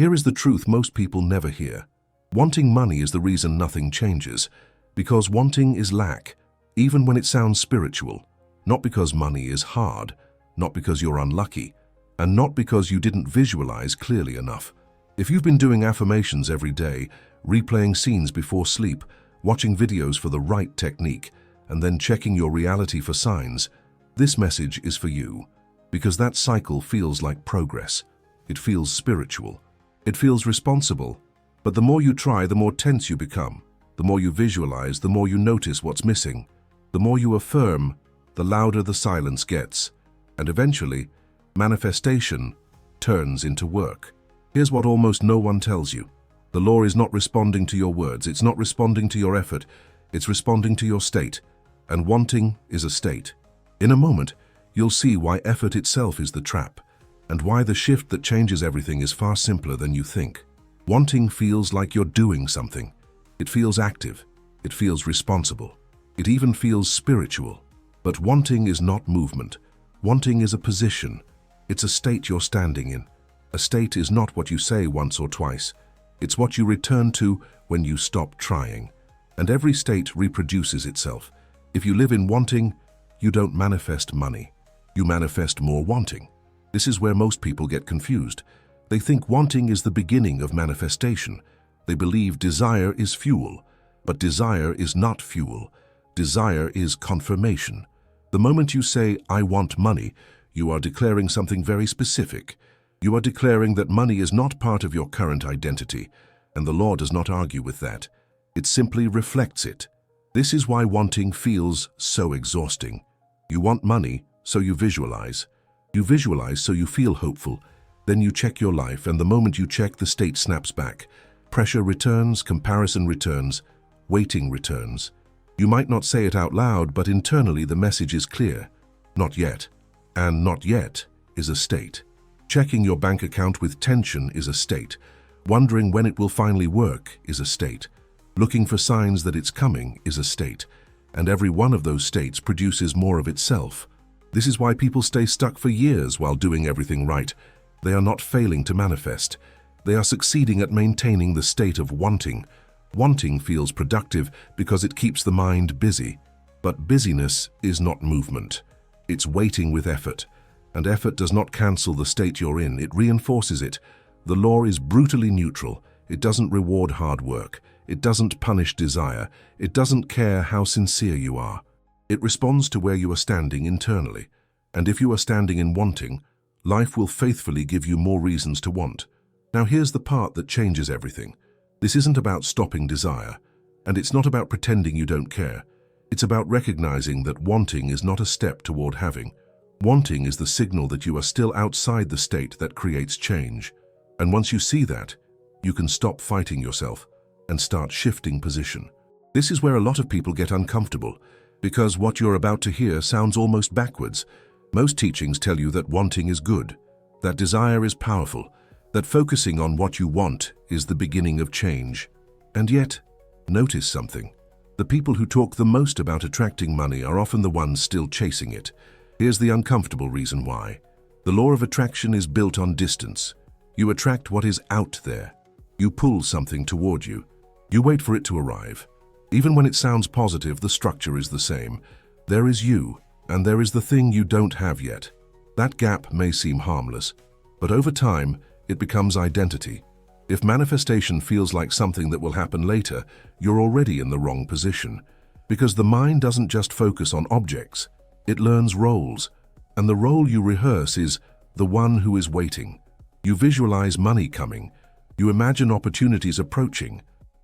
Here is the truth most people never hear. Wanting money is the reason nothing changes, because wanting is lack, even when it sounds spiritual. Not because money is hard, not because you're unlucky, and not because you didn't visualize clearly enough. If you've been doing affirmations every day, replaying scenes before sleep, watching videos for the right technique, and then checking your reality for signs, this message is for you. Because that cycle feels like progress. It feels spiritual. It feels responsible. But the more you try, the more tense you become. The more you visualize, the more you notice what's missing. The more you affirm, the louder the silence gets. And eventually, manifestation turns into work. Here's what almost no one tells you. The law is not responding to your words. It's not responding to your effort. It's responding to your state. And wanting is a state. In a moment, you'll see why effort itself is the trap, and why the shift that changes everything is far simpler than you think. Wanting feels like you're doing something. It feels active. It feels responsible. It even feels spiritual. But wanting is not movement. Wanting is a position. It's a state you're standing in. A state is not what you say once or twice. It's what you return to when you stop trying. And every state reproduces itself. If you live in wanting, you don't manifest money. You manifest more wanting. This is where most people get confused. They think wanting is the beginning of manifestation. They believe desire is fuel. But desire is not fuel. Desire is confirmation. The moment you say, "I want money," you are declaring something very specific. You are declaring that money is not part of your current identity, and the law does not argue with that. It simply reflects it. This is why wanting feels so exhausting. You want money, so you visualize. You visualize so you feel hopeful. Then you check your life, and the moment you check, the state snaps back. Pressure returns, comparison returns, waiting returns. You might not say it out loud, but internally the message is clear. Not yet. And not yet is a state. Checking your bank account with tension is a state. Wondering when it will finally work is a state. Looking for signs that it's coming is a state. And every one of those states produces more of itself. This is why people stay stuck for years while doing everything right. They are not failing to manifest. They are succeeding at maintaining the state of wanting. Wanting feels productive because it keeps the mind busy. But busyness is not movement. It's waiting with effort. And effort does not cancel the state you're in, it reinforces it. The law is brutally neutral. It doesn't reward hard work. It doesn't punish desire. It doesn't care how sincere you are. It responds to where you are standing internally. And if you are standing in wanting, life will faithfully give you more reasons to want. Now here's the part that changes everything. This isn't about stopping desire, and it's not about pretending you don't care. It's about recognizing that wanting is not a step toward having. Wanting is the signal that you are still outside the state that creates change. And once you see that, you can stop fighting yourself and start shifting position. This is where a lot of people get uncomfortable, because what you're about to hear sounds almost backwards. Most teachings tell you that wanting is good, that desire is powerful, that focusing on what you want is the beginning of change. And yet, notice something. The people who talk the most about attracting money are often the ones still chasing it. Here's the uncomfortable reason why. The law of attraction is built on distance. You attract what is out there. You pull something toward you. You wait for it to arrive. Even when it sounds positive, the structure is the same. There is you, and there is the thing you don't have yet. That gap may seem harmless, but over time, it becomes identity. If manifestation feels like something that will happen later, you're already in the wrong position. Because the mind doesn't just focus on objects. It learns roles, and the role you rehearse is the one who is waiting. You visualize money coming. You imagine opportunities approaching.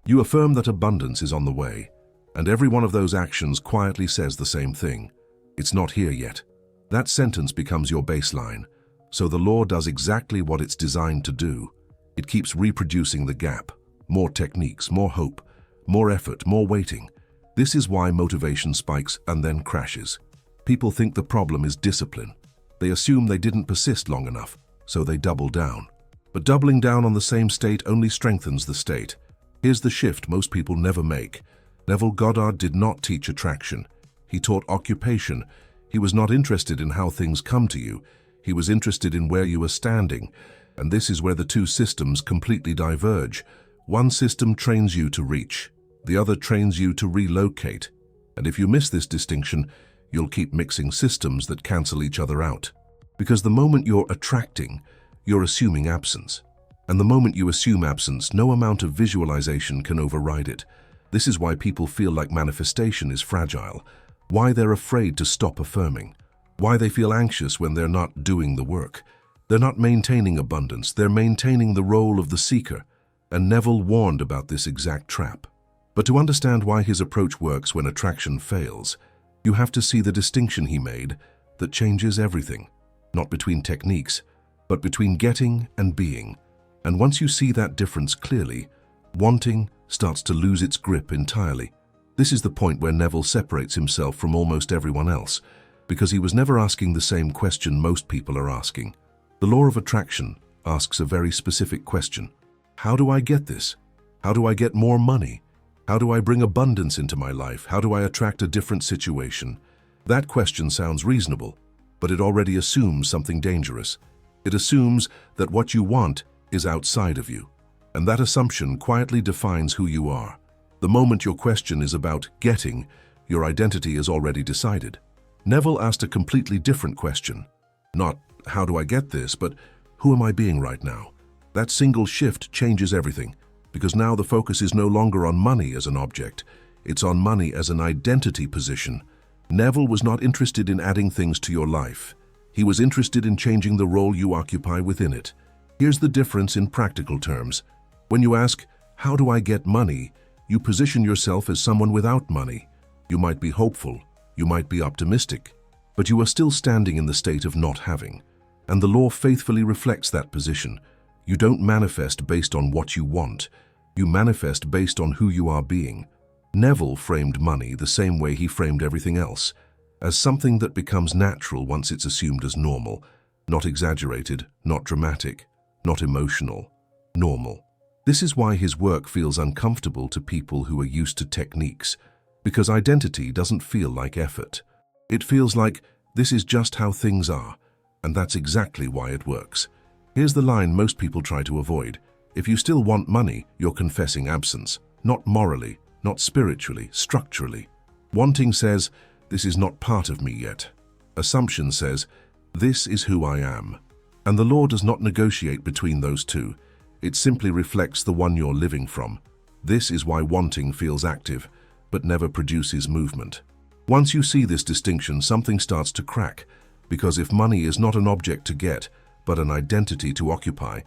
You affirm that abundance is on the way. And every one of those actions quietly says the same thing. It's not here yet. That sentence becomes your baseline. So the law does exactly what it's designed to do. It keeps reproducing the gap. More techniques, more hope, more effort, more waiting. This is why motivation spikes and then crashes. People think the problem is discipline. They assume they didn't persist long enough, so they double down. But doubling down on the same state only strengthens the state. Here's the shift most people never make. Neville Goddard did not teach attraction. He taught occupation. He was not interested in how things come to you. He was interested in where you are standing. And this is where the two systems completely diverge. One system trains you to reach, the other trains you to relocate. And if you miss this distinction, you'll keep mixing systems that cancel each other out. Because the moment you're attracting, you're assuming absence. And the moment you assume absence, no amount of visualization can override it. This is why people feel like manifestation is fragile, why they're afraid to stop affirming, why they feel anxious when they're not doing the work. They're not maintaining abundance, they're maintaining the role of the seeker. And Neville warned about this exact trap. But to understand why his approach works when attraction fails, you have to see the distinction he made that changes everything, not between techniques, but between getting and being. And once you see that difference clearly, wanting starts to lose its grip entirely. This is the point where Neville separates himself from almost everyone else, because he was never asking the same question most people are asking. The law of attraction asks a very specific question. How do I get this? How do I get more money? How do I bring abundance into my life? How do I attract a different situation? That question sounds reasonable, but it already assumes something dangerous. It assumes that what you want is outside of you. And that assumption quietly defines who you are. The moment your question is about getting, your identity is already decided. Neville asked a completely different question. Not, how do I get this, but who am I being right now? That single shift changes everything, because now the focus is no longer on money as an object. It's on money as an identity position. Neville was not interested in adding things to your life. He was interested in changing the role you occupy within it. Here's the difference in practical terms. When you ask, how do I get money? You position yourself as someone without money. You might be hopeful, you might be optimistic, but you are still standing in the state of not having. And the law faithfully reflects that position. You don't manifest based on what you want. You manifest based on who you are being. Neville framed money the same way he framed everything else, as something that becomes natural once it's assumed as normal, not exaggerated, not dramatic, not emotional, normal. This is why his work feels uncomfortable to people who are used to techniques, because identity doesn't feel like effort. It feels like this is just how things are, and that's exactly why it works. Here's the line most people try to avoid. If you still want money, you're confessing absence, not morally, not spiritually, structurally. Wanting says, this is not part of me yet. Assumption says, this is who I am. And the law does not negotiate between those two. It simply reflects the one you're living from. This is why wanting feels active, but never produces movement. Once you see this distinction, something starts to crack, because if money is not an object to get, but an identity to occupy,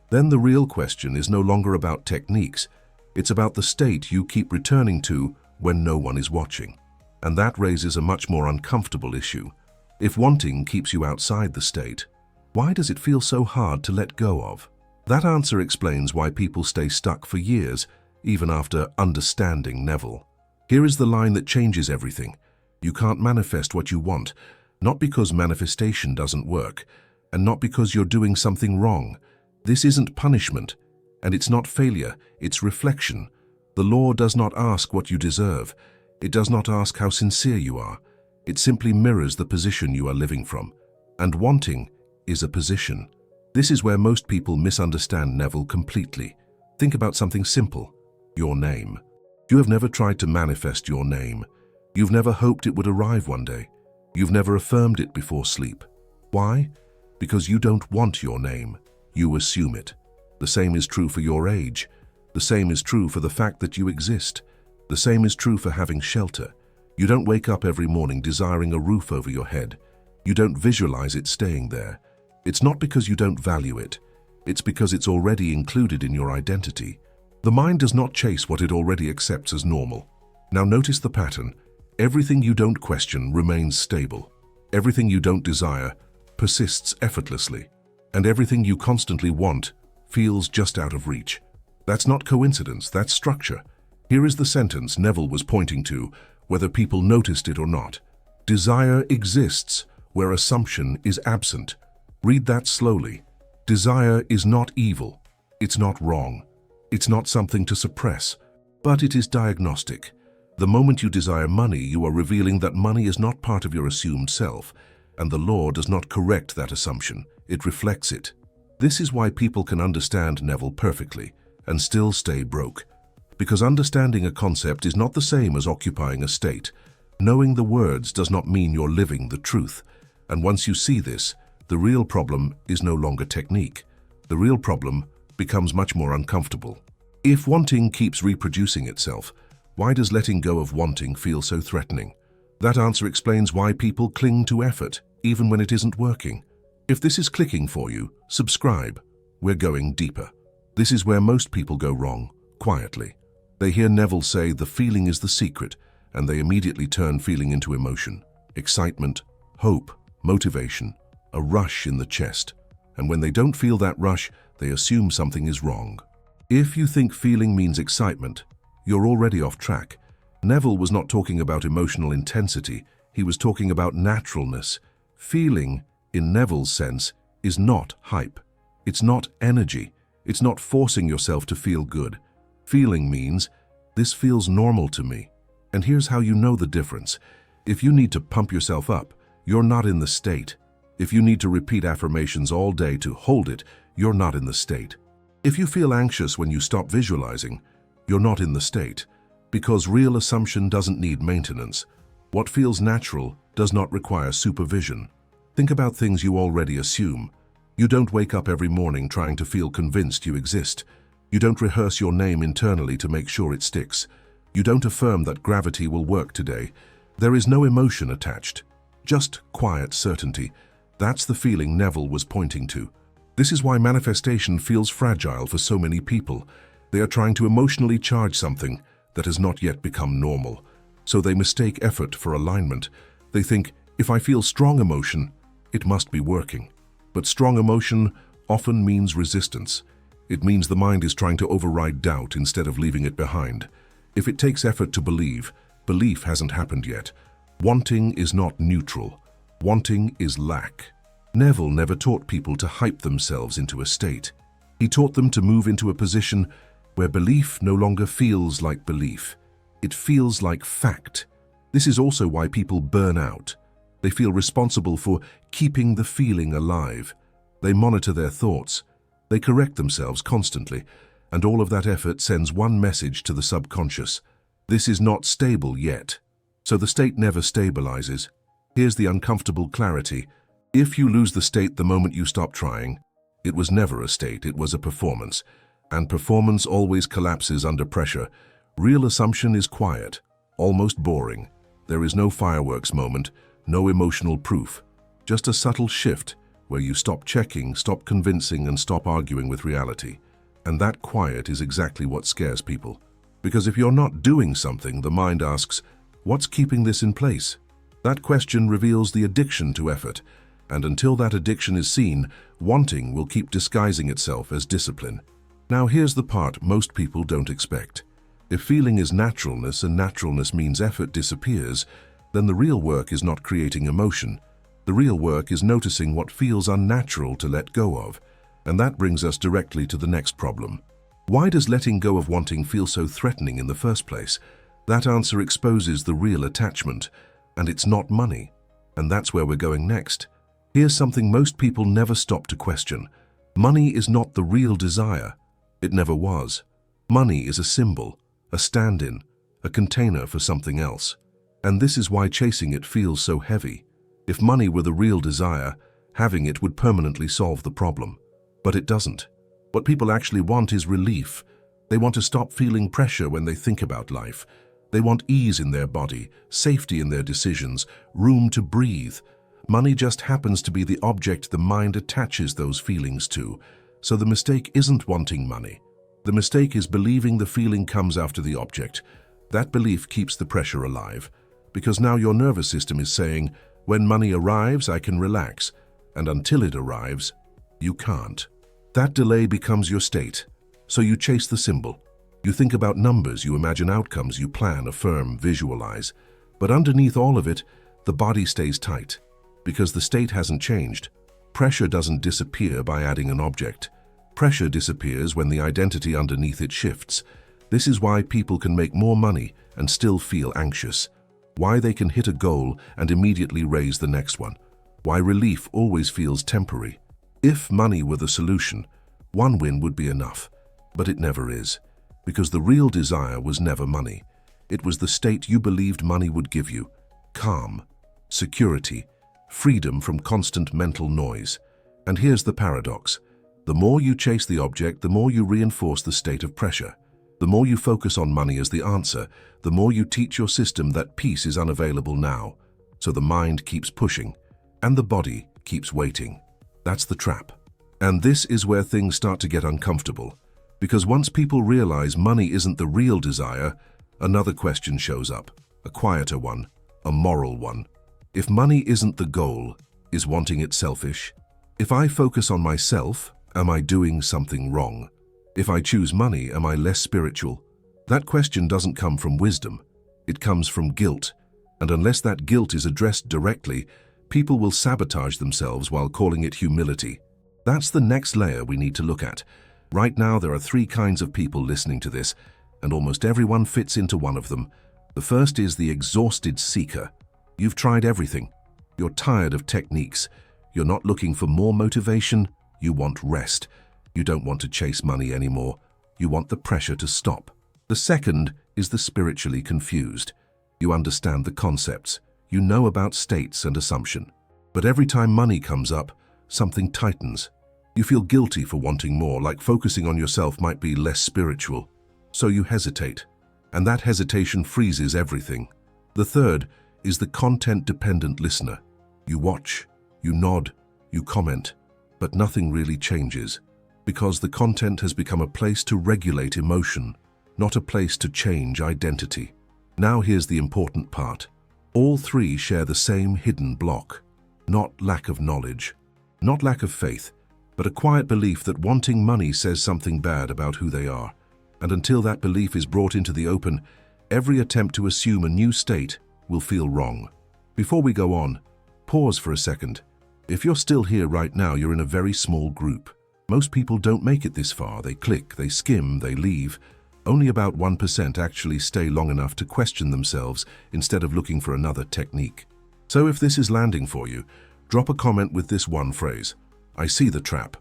then the real question is no longer about techniques. It's about the state you keep returning to when no one is watching. And that raises a much more uncomfortable issue. If wanting keeps you outside the state, why does it feel so hard to let go of? That answer explains why people stay stuck for years, even after understanding Neville. Here is the line that changes everything. You can't manifest what you want, not because manifestation doesn't work, and not because you're doing something wrong. This isn't punishment, and it's not failure, it's reflection. The law does not ask what you deserve. It does not ask how sincere you are. It simply mirrors the position you are living from. And wanting is a position. This is where most people misunderstand Neville completely. Think about something simple, your name. You have never tried to manifest your name. You've never hoped it would arrive one day. You've never affirmed it before sleep. Why? Because you don't want your name. You assume it. The same is true for your age. The same is true for the fact that you exist. The same is true for having shelter. You don't wake up every morning desiring a roof over your head. You don't visualize it staying there. It's not because you don't value it. It's because it's already included in your identity. The mind does not chase what it already accepts as normal. Now notice the pattern. Everything you don't question remains stable. Everything you don't desire persists effortlessly. And everything you constantly want feels just out of reach. That's not coincidence, that's structure. Here is the sentence Neville was pointing to, whether people noticed it or not. Desire exists where assumption is absent. Read that slowly. Desire is not evil. It's not wrong. It's not something to suppress, but it is diagnostic. The moment you desire money, you are revealing that money is not part of your assumed self, and the law does not correct that assumption. It reflects it. This is why people can understand Neville perfectly and still stay broke. Because understanding a concept is not the same as occupying a state. Knowing the words does not mean you're living the truth. And once you see this, the real problem is no longer technique. The real problem becomes much more uncomfortable. If wanting keeps reproducing itself, why does letting go of wanting feel so threatening? That answer explains why people cling to effort, even when it isn't working. If this is clicking for you, subscribe. We're going deeper. This is where most people go wrong, quietly. They hear Neville say the feeling is the secret, and they immediately turn feeling into emotion, excitement, hope, motivation, a rush in the chest. And when they don't feel that rush, they assume something is wrong. If you think feeling means excitement, you're already off track. Neville was not talking about emotional intensity, he was talking about naturalness. Feeling, in Neville's sense, is not hype. It's not energy. It's not forcing yourself to feel good. Feeling means, this feels normal to me. And here's how you know the difference. If you need to pump yourself up, you're not in the state. If you need to repeat affirmations all day to hold it, you're not in the state. If you feel anxious when you stop visualizing, you're not in the state. Because real assumption doesn't need maintenance. What feels natural does not require supervision. Think about things you already assume. You don't wake up every morning trying to feel convinced you exist. You don't rehearse your name internally to make sure it sticks. You don't affirm that gravity will work today. There is no emotion attached. Just quiet certainty. That's the feeling Neville was pointing to. This is why manifestation feels fragile for so many people. They are trying to emotionally charge something that has not yet become normal. So they mistake effort for alignment. They think, if I feel strong emotion, it must be working. But strong emotion often means resistance. It means the mind is trying to override doubt instead of leaving it behind. If it takes effort to believe, belief hasn't happened yet. Wanting is not neutral. Wanting is lack. Neville never taught people to hype themselves into a state. He taught them to move into a position where belief no longer feels like belief. It feels like fact. This is also why people burn out. They feel responsible for keeping the feeling alive. They monitor their thoughts. They correct themselves constantly, and all of that effort sends one message to the subconscious. This is not stable yet. So the state never stabilizes. Here's the uncomfortable clarity. If you lose the state the moment you stop trying, it was never a state, it was a performance. And performance always collapses under pressure. Real assumption is quiet, almost boring. There is no fireworks moment, no emotional proof. Just a subtle shift where you stop checking, stop convincing, and stop arguing with reality. And that quiet is exactly what scares people. Because if you're not doing something, the mind asks, what's keeping this in place? That question reveals the addiction to effort. And until that addiction is seen, wanting will keep disguising itself as discipline. Now here's the part most people don't expect. If feeling is naturalness and naturalness means effort disappears, then the real work is not creating emotion. The real work is noticing what feels unnatural to let go of. And that brings us directly to the next problem. Why does letting go of wanting feel so threatening in the first place? That answer exposes the real attachment, and it's not money. And that's where we're going next. Here's something most people never stop to question. Money is not the real desire. It never was. Money is a symbol, a stand-in, a container for something else. And this is why chasing it feels so heavy. If money were the real desire, having it would permanently solve the problem. But it doesn't. What people actually want is relief. They want to stop feeling pressure when they think about life. They want ease in their body, safety in their decisions, room to breathe. Money just happens to be the object the mind attaches those feelings to. So the mistake isn't wanting money. The mistake is believing the feeling comes after the object. That belief keeps the pressure alive. Because now your nervous system is saying, when money arrives, I can relax. And until it arrives, you can't. That delay becomes your state. So you chase the symbol. You think about numbers, you imagine outcomes, you plan, affirm, visualize. But underneath all of it, the body stays tight. Because the state hasn't changed. Pressure doesn't disappear by adding an object. Pressure disappears when the identity underneath it shifts. This is why people can make more money and still feel anxious. Why they can hit a goal and immediately raise the next one. Why relief always feels temporary. If money were the solution, one win would be enough, but it never is, because the real desire was never money. It was the state you believed money would give you: calm, security, freedom from constant mental noise. And here's the paradox. The more you chase the object, the more you reinforce the state of pressure. The more you focus on money as the answer, the more you teach your system that peace is unavailable now. So the mind keeps pushing, and the body keeps waiting. That's the trap. And this is where things start to get uncomfortable. Because once people realize money isn't the real desire, another question shows up, a quieter one, a moral one. If money isn't the goal, is wanting it selfish? If I focus on myself, am I doing something wrong? If I choose money, am I less spiritual? That question doesn't come from wisdom. It comes from guilt. And unless that guilt is addressed directly, people will sabotage themselves while calling it humility. That's the next layer we need to look at. Right now, there are three kinds of people listening to this, and almost everyone fits into one of them. The first is the exhausted seeker. You've tried everything. You're tired of techniques. You're not looking for more motivation. You want rest. You don't want to chase money anymore. You want the pressure to stop. The second is the spiritually confused. You understand the concepts. You know about states and assumption. But every time money comes up, something tightens. You feel guilty for wanting more, like focusing on yourself might be less spiritual. So you hesitate, and that hesitation freezes everything. The third is the content-dependent listener. You watch, you nod, you comment, but nothing really changes, because the content has become a place to regulate emotion, not a place to change identity. Now here's the important part. All three share the same hidden block. Not lack of knowledge, not lack of faith, but a quiet belief that wanting money says something bad about who they are. And until that belief is brought into the open, every attempt to assume a new state will feel wrong. Before we go on, pause for a second. If you're still here right now, you're in a very small group. Most people don't make it this far. They click, they skim, they leave. Only about 1% actually stay long enough to question themselves instead of looking for another technique. So if this is landing for you, drop a comment with this one phrase: I see the trap.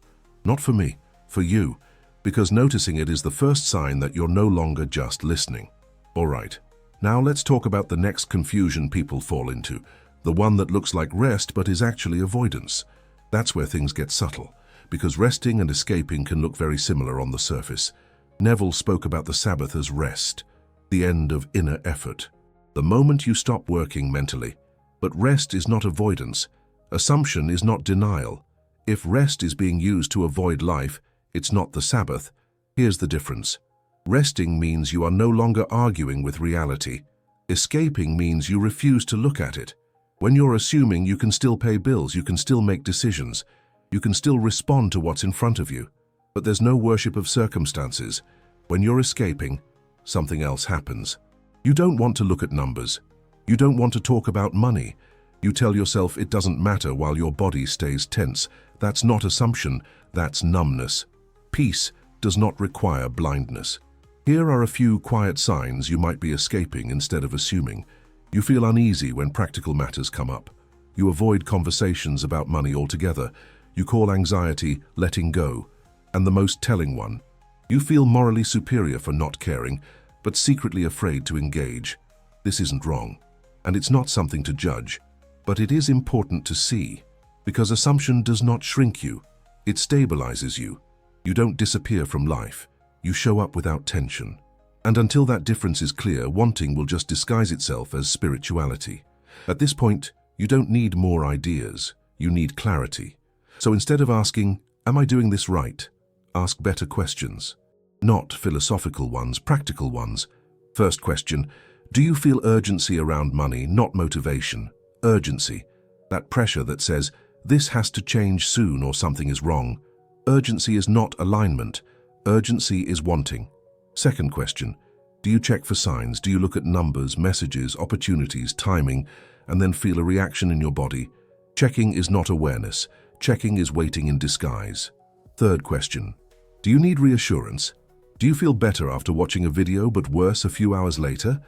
Not for me, for you, because noticing it is the first sign that you're no longer just listening. All right, now let's talk about the next confusion people fall into, the one that looks like rest but is actually avoidance. That's where things get subtle, because resting and escaping can look very similar on the surface. Neville spoke about the Sabbath as rest, the end of inner effort, the moment you stop working mentally. But rest is not avoidance. Assumption is not denial. If rest is being used to avoid life, it's not the Sabbath. Here's the difference. Resting means you are no longer arguing with reality. Escaping means you refuse to look at it. When you're assuming, you can still pay bills, you can still make decisions, you can still respond to what's in front of you. But there's no worship of circumstances. When you're escaping, something else happens. You don't want to look at numbers. You don't want to talk about money. You tell yourself it doesn't matter while your body stays tense. That's not assumption, that's numbness. Peace does not require blindness. Here are a few quiet signs you might be escaping instead of assuming. You feel uneasy when practical matters come up. You avoid conversations about money altogether. You call anxiety letting go. And the most telling one, you feel morally superior for not caring, but secretly afraid to engage. This isn't wrong, and it's not something to judge, but it is important to see, because assumption does not shrink you, it stabilizes you. You don't disappear from life, you show up without tension. And until that difference is clear, wanting will just disguise itself as spirituality. At this point, you don't need more ideas, you need clarity. So instead of asking, am I doing this right? Ask better questions. Not philosophical ones, practical ones. First question, do you feel urgency around money, not motivation? Urgency, that pressure that says, this has to change soon or something is wrong. Urgency is not alignment. Urgency is wanting. Second question, do you check for signs? Do you look at numbers, messages, opportunities, timing, and then feel a reaction in your body? Checking is not awareness. Checking is waiting in disguise. Third question, do you need reassurance? Do you feel better after watching a video but worse a few hours later?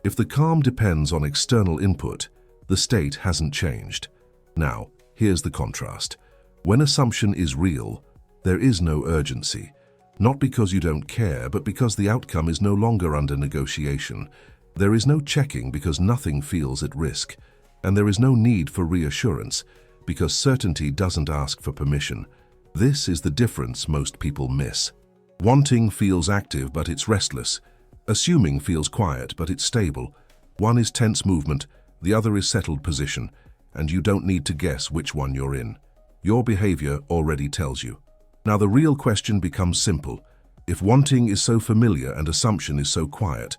If the calm depends on external input, the state hasn't changed. Now, here's the contrast. When assumption is real, there is no urgency. Not because you don't care, but because the outcome is no longer under negotiation. There is no checking because nothing feels at risk. And there is no need for reassurance because certainty doesn't ask for permission. This is the difference most people miss. Wanting feels active, but it's restless. Assuming feels quiet, but it's stable. One is tense movement, the other is settled position, and you don't need to guess which one you're in. Your behavior already tells you. Now the real question becomes simple. If wanting is so familiar and assumption is so quiet,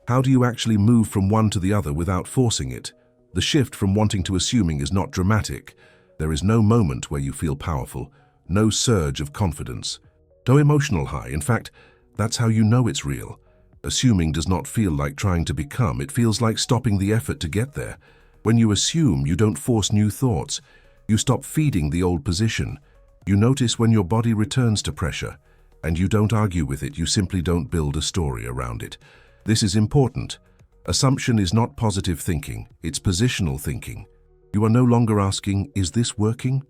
how do you actually move from one to the other without forcing it? The shift from wanting to assuming is not dramatic. There is no moment where you feel powerful, no surge of confidence, no emotional high. In fact, that's how you know it's real. Assuming does not feel like trying to become, it feels like stopping the effort to get there. When you assume, you don't force new thoughts. You stop feeding the old position. You notice when your body returns to pressure, and you don't argue with it, you simply don't build a story around it. This is important. Assumption is not positive thinking, it's positional thinking. You are no longer asking, is this working?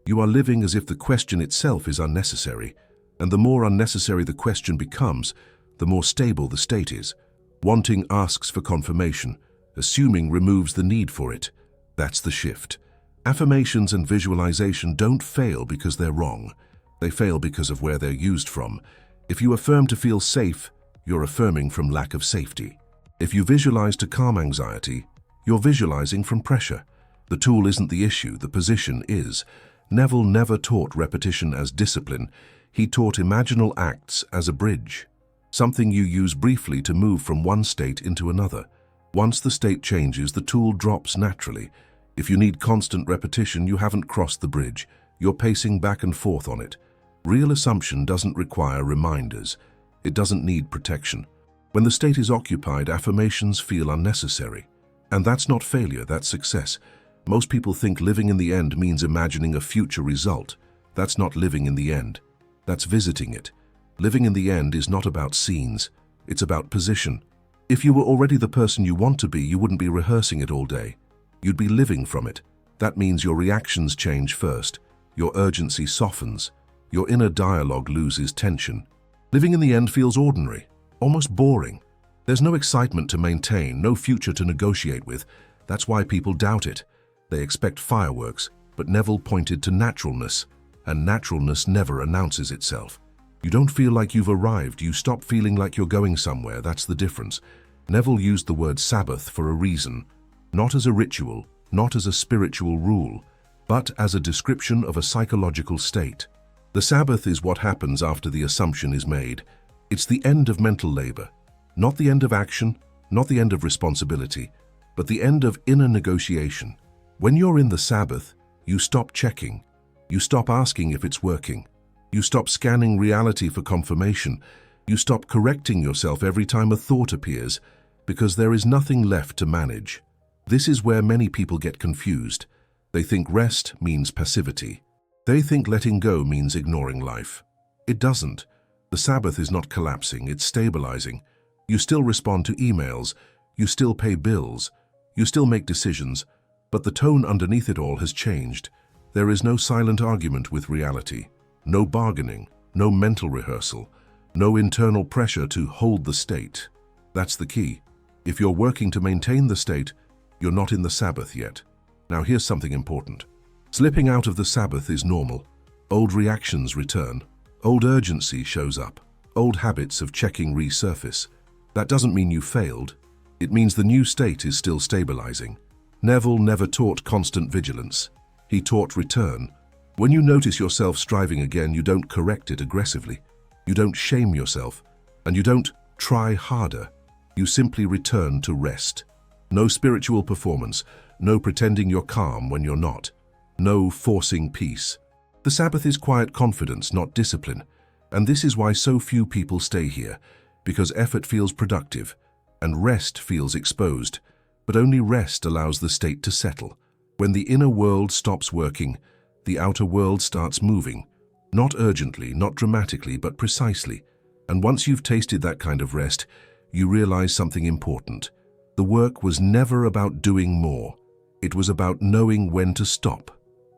You are living as if the question itself is unnecessary, and the more unnecessary the question becomes, the more stable the state is. Wanting asks for confirmation, assuming removes the need for it. That's the shift. Affirmations and visualization don't fail because they're wrong. They fail because of where they're used from. If you affirm to feel safe, you're affirming from lack of safety. If you visualize to calm anxiety, you're visualizing from pressure. The tool isn't the issue, the position is. Neville never taught repetition as discipline. He taught imaginal acts as a bridge, something you use briefly to move from one state into another. Once the state changes, the tool drops naturally. If you need constant repetition, you haven't crossed the bridge. You're pacing back and forth on it. Real assumption doesn't require reminders. It doesn't need protection. When the state is occupied, affirmations feel unnecessary. And that's not failure, that's success. Most people think living in the end means imagining a future result. That's not living in the end. That's visiting it. Living in the end is not about scenes. It's about position. If you were already the person you want to be, you wouldn't be rehearsing it all day. You'd be living from it. That means your reactions change first. Your urgency softens. Your inner dialogue loses tension. Living in the end feels ordinary, almost boring. There's no excitement to maintain, no future to negotiate with. That's why people doubt it. They expect fireworks, but Neville pointed to naturalness, and naturalness never announces itself. You don't feel like you've arrived, you stop feeling like you're going somewhere. That's the difference. Neville used the word Sabbath for a reason. Not as a ritual, not as a spiritual rule, but as a description of a psychological state. The Sabbath is what happens after the assumption is made. It's the end of mental labor, not the end of action, not the end of responsibility, but the end of inner negotiation. When you're in the Sabbath, you stop checking. You stop asking if it's working. You stop scanning reality for confirmation. You stop correcting yourself every time a thought appears, because there is nothing left to manage. This is where many people get confused. They think rest means passivity. They think letting go means ignoring life. It doesn't. The Sabbath is not collapsing, it's stabilizing. You still respond to emails, you still pay bills, you still make decisions, but the tone underneath it all has changed. There is no silent argument with reality, no bargaining, no mental rehearsal, no internal pressure to hold the state. That's the key. If you're working to maintain the state, you're not in the Sabbath yet. Now here's something important. Slipping out of the Sabbath is normal. Old reactions return. Old urgency shows up. Old habits of checking resurface. That doesn't mean you failed. It means the new state is still stabilizing. Neville never taught constant vigilance. He taught return. When you notice yourself striving again, you don't correct it aggressively. You don't shame yourself, and you don't try harder. You simply return to rest. No spiritual performance, no pretending you're calm when you're not, no forcing peace. The Sabbath is quiet confidence, not discipline. And this is why so few people stay here, because effort feels productive, and rest feels exposed. But only rest allows the state to settle. When the inner world stops working, the outer world starts moving. Not urgently, not dramatically, but precisely. And once you've tasted that kind of rest, you realize something important. The work was never about doing more. It was about knowing when to stop.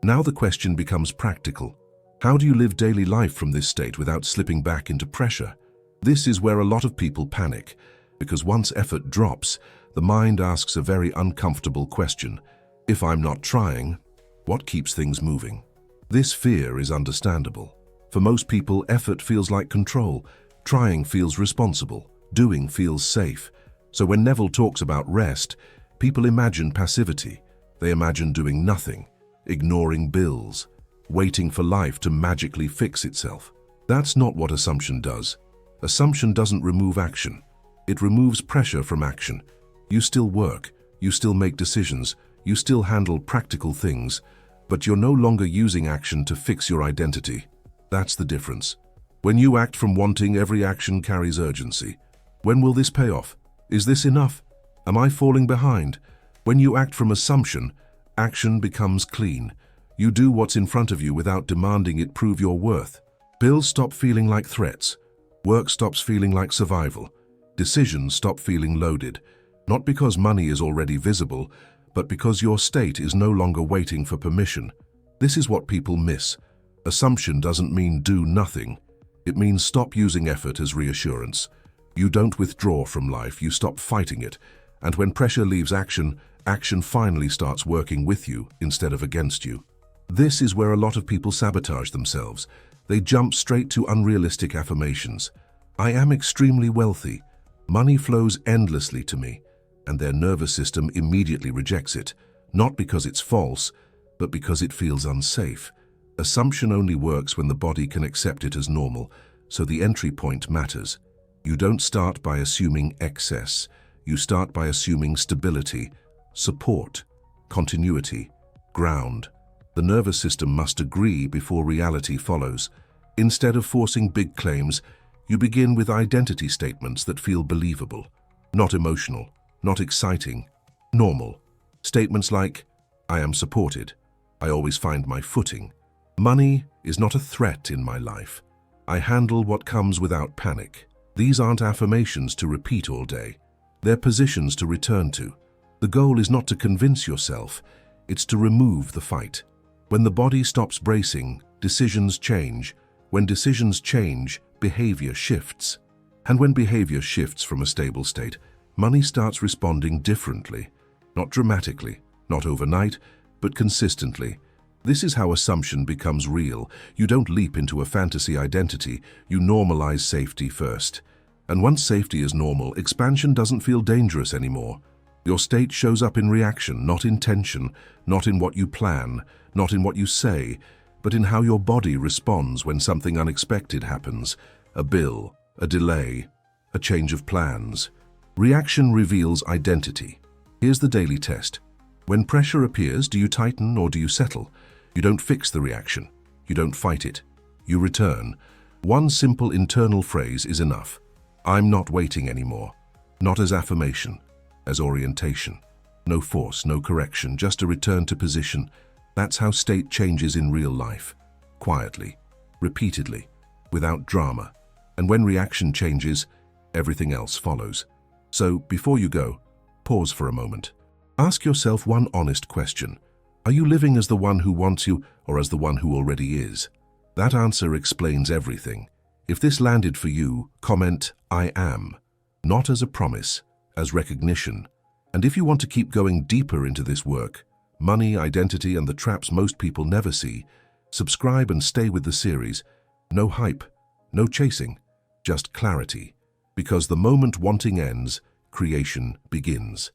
Now the question becomes practical. How do you live daily life from this state without slipping back into pressure? This is where a lot of people panic, because once effort drops, the mind asks a very uncomfortable question. If I'm not trying, what keeps things moving? This fear is understandable. For most people, effort feels like control, trying feels responsible, doing feels safe. So when Neville talks about rest, people imagine passivity. They imagine doing nothing, ignoring bills, waiting for life to magically fix itself. That's not what assumption does. Assumption doesn't remove action. It removes pressure from action. You still work, you still make decisions, you still handle practical things, but you're no longer using action to fix your identity. That's the difference. When you act from wanting, every action carries urgency. When will this pay off? Is this enough? Am I falling behind? When you act from assumption, action becomes clean. You do what's in front of you without demanding it prove your worth. Bills stop feeling like threats. Work stops feeling like survival. Decisions stop feeling loaded. Not because money is already visible, but because your state is no longer waiting for permission. This is what people miss. Assumption doesn't mean do nothing. It means stop using effort as reassurance. You don't withdraw from life, you stop fighting it. And when pressure leaves action, action finally starts working with you instead of against you. This is where a lot of people sabotage themselves. They jump straight to unrealistic affirmations. I am extremely wealthy. Money flows endlessly to me. And their nervous system immediately rejects it, not because it's false, but because it feels unsafe. Assumption only works when the body can accept it as normal, so the entry point matters. You don't start by assuming excess. You start by assuming stability, support, continuity, ground. The nervous system must agree before reality follows. Instead of forcing big claims, you begin with identity statements that feel believable, not emotional, not exciting, normal. Statements like, I am supported. I always find my footing. Money is not a threat in my life. I handle what comes without panic. These aren't affirmations to repeat all day. They're positions to return to. The goal is not to convince yourself, it's to remove the fight. When the body stops bracing, decisions change. When decisions change, behavior shifts. And when behavior shifts from a stable state, money starts responding differently. Not dramatically, not overnight, but consistently. This is how assumption becomes real. You don't leap into a fantasy identity, you normalize safety first. And once safety is normal, expansion doesn't feel dangerous anymore. Your state shows up in reaction, not in tension, not in what you plan, not in what you say, but in how your body responds when something unexpected happens. A bill, a delay, a change of plans. Reaction reveals identity. Here's the daily test. When pressure appears, do you tighten or do you settle? You don't fix the reaction. You don't fight it. You return. One simple internal phrase is enough. I'm not waiting anymore. Not as affirmation, as orientation. No force, no correction, just a return to position. That's how state changes in real life. Quietly, repeatedly, without drama. And when reaction changes, everything else follows. So, before you go, pause for a moment. Ask yourself one honest question. Are you living as the one who wants you or as the one who already is? That answer explains everything. If this landed for you, comment, I am. Not as a promise, as recognition. And if you want to keep going deeper into this work, money, identity, and the traps most people never see, subscribe and stay with the series. No hype, no chasing, just clarity. Because the moment wanting ends, creation begins.